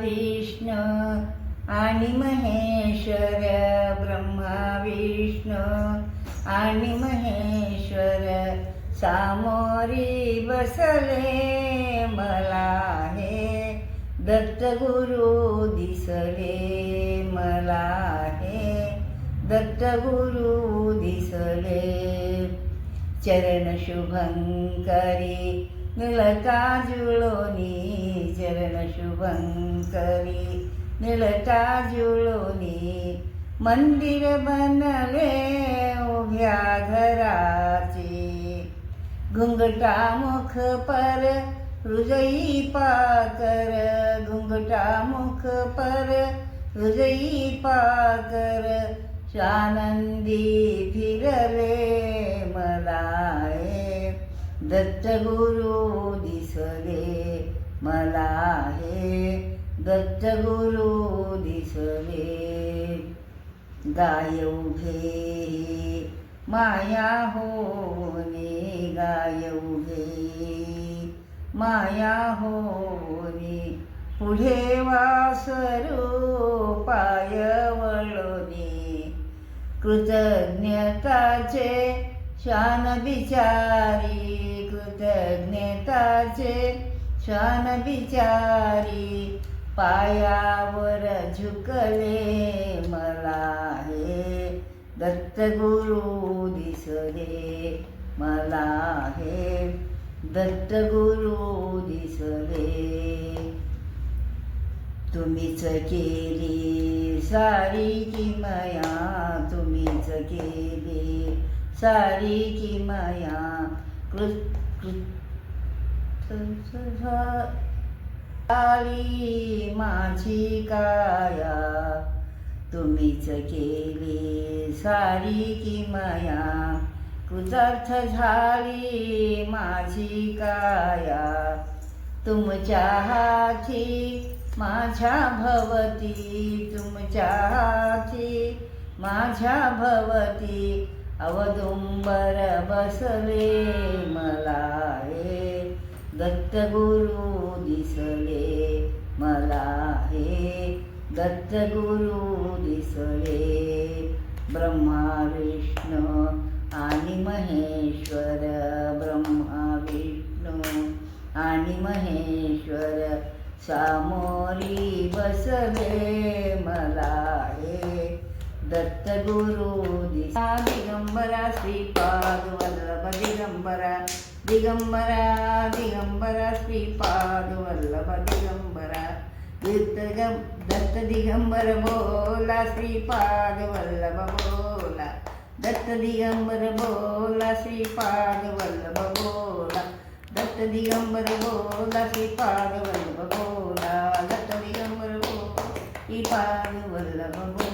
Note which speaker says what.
Speaker 1: विष्णू आणि महेश्वर, ब्रह्मा विष्णू आणि महेश्वर सामोरी बसले मला हे दत्तगुरु दिसले मला हे दत्तगुरु दिसले चरण शुभंकरी निळता जुळोनी चरण शुभंकरी निळता जुळोनी मंदिर बनले उभ्या घराचे घुंगटा मुख पर हृदयी पाकर घुंगटा मुख पर हृदयी पाकर आनंदी फिरले मला हे दत्तगुरु दिसले मला हे दत्तगुरु दिसले गाय उभे माया होने गाय उभे माया होने पुढे वासरू पाय वळोनी कृतज्ञताचे शान बिचारी कृतज्ञताचे शान बिचारी पायावर झुकले मला हे दत्तगुरु दिसले मला हे दत्तगुरु दिसले तुम्हीच केली सारी किमया तुम्हीच केली सारी किमया आली माझी काया तुम्हीच केली सारी किमया कृतार्थ झाली माझी काया तुमच्या हाती माझ्या भवती तुमच्या हाती माझ्या भवती अवदुंबर बसले मला हे दत्तगुरु दिसले मला हे दत्तगुरु दिसले ब्रह्मा विष्णू आणि महेश्वर ब्रह्मा विष्णू आणि महेश्वर सामोरी बसले मला हे दत्तगुरु दिगंबरा श्रीपाद वल्लभ दिगंबरा दिगंबरा दिगंबरा श्रीपाद वल्लभ दिगंबरा दत्त दिगंबर बोला श्रीपाद वल्लभ बोला दत्त दिगंबर बोला श्रीपाद वल्लभ बोला दत्त दिगंबर बोला श्रीपाद वल्लभ बोला दत्त दिगंबर बोला श्रीपाद वल्लभ बोला